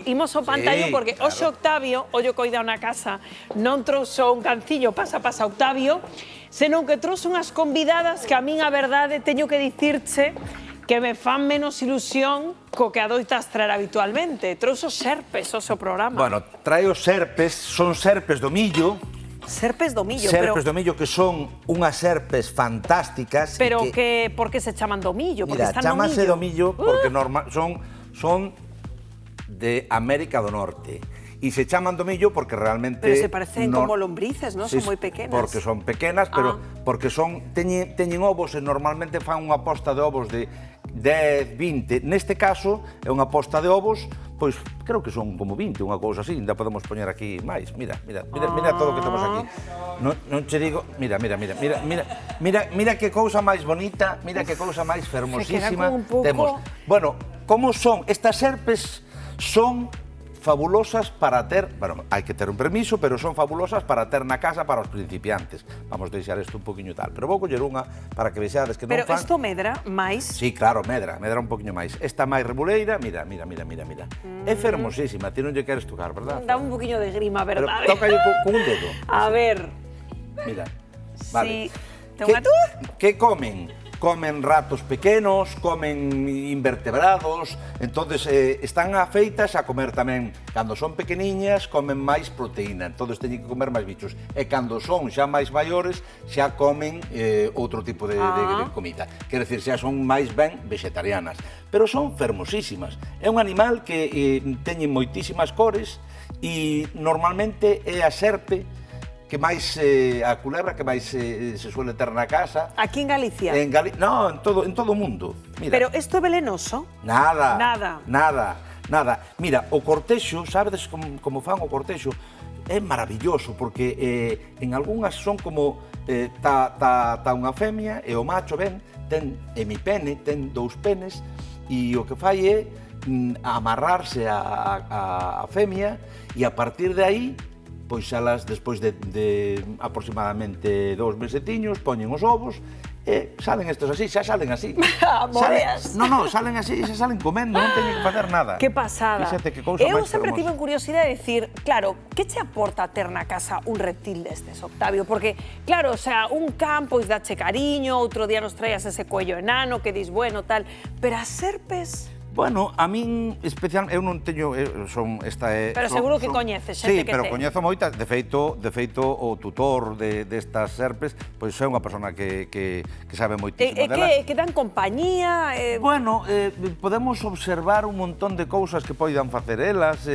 imos ao pantallo porque hoxe Octavio, ollo coidado na casa, non trouxo un canciño pasa Octavio, senón que trouxe unhas convidadas que a min, a verdade, teño que dicirche que me fan menos ilusión co que adoitas traer habitualmente. Trouxo serpes ao seu programa. Bueno, traio serpes, son serpes do millo. Serpes do millo, Serpes do millo que son unhas serpes fantásticas. Pero por que se chaman do millo? Porque Mira, están no millo. chamase do millo porque son de América do Norte. E se chaman do millo porque realmente... Pero se parecen como lombrices, non? Son moi pequenas. Porque son pequenas, pero porque teñen ovos e normalmente fan unha posta de ovos de 10, 20. Neste caso, é unha posta de ovos, pois creo que son como 20, unha cousa así, ainda podemos poñer aquí máis. Mira todo o que temos aquí. Non che digo, mira que cousa máis bonita, mira que cousa máis fermosísima temos. Bueno, como son estas serpes? Son fabulosas para ter, bueno, hai que ter un permiso, pero son fabulosas para ter na casa para os principiantes. Vamos deixar isto un poquinho tal, pero vou coller unha para que vexades que non fan... Pero isto medra máis? Sí, claro, medra un poquinho máis. Esta máis rebuleira, mira. É fermosísima, ti non lle queres tocar, verdad? Dá un poquinho de grima, verdade? Pero tócalle con un dedo. A ver... Mira, vale. Ten unha tú? Que comen? Comen ratos pequenos, comen invertebrados, entonces están afeitas a comer tamén, cando son pequeniñas, comen máis proteína, entonces teñen que comer máis bichos, e cando son xa máis maiores, xa comen outro tipo de comida, quer decir, xa son máis ben vegetarianas, pero son fermosísimas. É un animal que teñen moitísimas cores e normalmente é a serpe que máis, a culebra que máis se suele ter na casa. Aquí en Galicia? No, en todo o mundo. Mira. Pero isto é velenoso? Nada. Nada. Mira, o cortexo, sabedes como fan o cortexo? É maravilloso, porque en algunhas son como ta unha femia e o macho ten hemipene, ten 2 penes, e o que fai é amarrarse a femia, e a partir de aí pois elas, despois de aproximadamente 2 mesetiños, poñen os ovos e salen estos así, xa salen así. Moreas. Non, salen así, xa salen comendo, non teñen que facer nada. Que pasada. Fíxate que cousa Eu máis sempre fermosa. tive curiosidade de dicir, claro, que che aporta ter na casa un reptil destes, Octavio? Porque, claro, o sea, un can, pois dache cariño, outro día nos traías ese cuello enano que dis, bueno, tal, pero as serpes... Bueno, a min especial, eu non teño, son esta é... Pero seguro que coñeces xente que ten. Sí, pero coñezo moitas, de feito o tutor destas serpes, pois é unha persona que sabe moitísimo delas. Que dan compañía? Bueno, podemos observar un montón de cousas que poidan facer elas,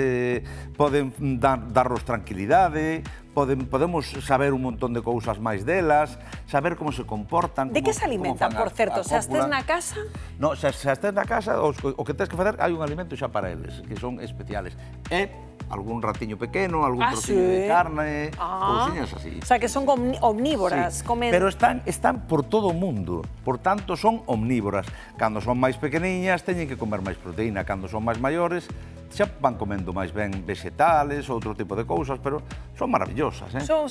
poden darnos tranquilidade, podemos saber un montón de cousas máis delas, saber como se comportan. De que se alimentan, por certo? Se estés na casa? Non, se estés na casa, o que tens que facer, hai un alimento xa para eles, que son especiales. E algún ratiño pequeno, algún trociño de carne, cousiñas así. O sea, que son omnívoras. Pero están por todo o mundo, por tanto son omnívoras. Cando son máis pequeniñas, teñen que comer máis proteína, cando son máis maiores, xa van comendo máis ben vegetales, outro tipo de cousas, pero son maravillosas,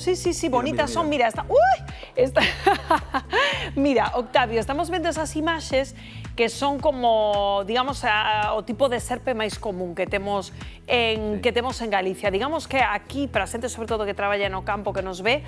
Sí, bonitas son, mira, mira, Octavio, estamos vendo esas imaxes que son como, digamos, o tipo de serpe máis común que temos en Galicia. Digamos que aquí, para a xente, sobre todo, que traballa no campo, que nos ve,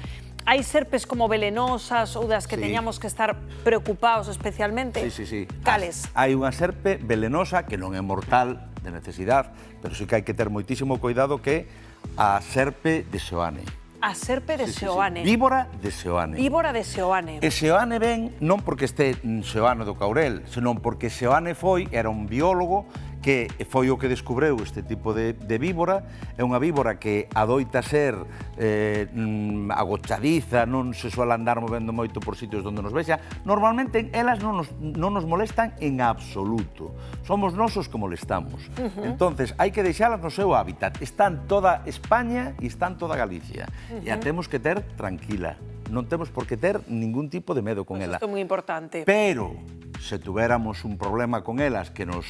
hai serpes como velenosas ou das que teñamos que estar preocupados especialmente? Sí. Cales? Hai unha serpe velenosa que non é mortal de necesidade, pero sí que hai que ter moitísimo cuidado, que a serpe de Seoane. A serpe de Seoane. Víbora de Seoane. Víbora de Seoane. E Seoane ven non porque este Seoane do Caurel, senón porque Seoane era un biólogo que foi o que descubreu este tipo de víbora. É unha víbora que adoita ser agochadiza, non se suele andar movendo moito por sitios onde nos vexa. Normalmente elas non nos molestan en absoluto. Somos nosos que molestamos. Entonces, hai que deixalas no seu hábitat. Están toda España e están toda Galicia. E a temos que ter tranquila. Non temos por que ter ningún tipo de medo con ela. Isto é moi importante. Pero, se tuveramos un problema con elas que nos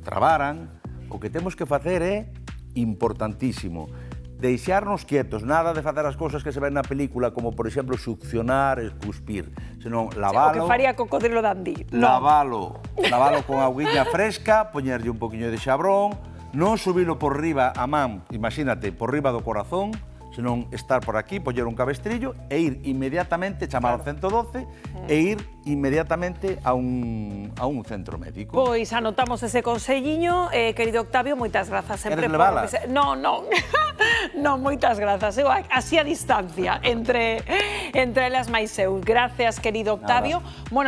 trabaran, o que temos que facer é importantísimo. Deixarnos quietos, nada de facer as cousas que se ven na película, como, por exemplo, succionar e cuspir, senón lavalo... O que faría Cocodrilo Dandy. Lavalo con auguiña fresca, poñerlle un poquinho de xabrón, non subilo por riba a man, imagínate, por riba do corazón, senón estar por aquí, poñer un cabestrillo e ir inmediatamente, chamar ao 112 e ir inmediatamente a un centro médico. Pois anotamos ese conselliño, querido Octavio, moitas grazas sempre. Queres levala? Non, non, moitas grazas. Eu así a distancia, entre elas máis eu. Gracias, querido Octavio. Bueno,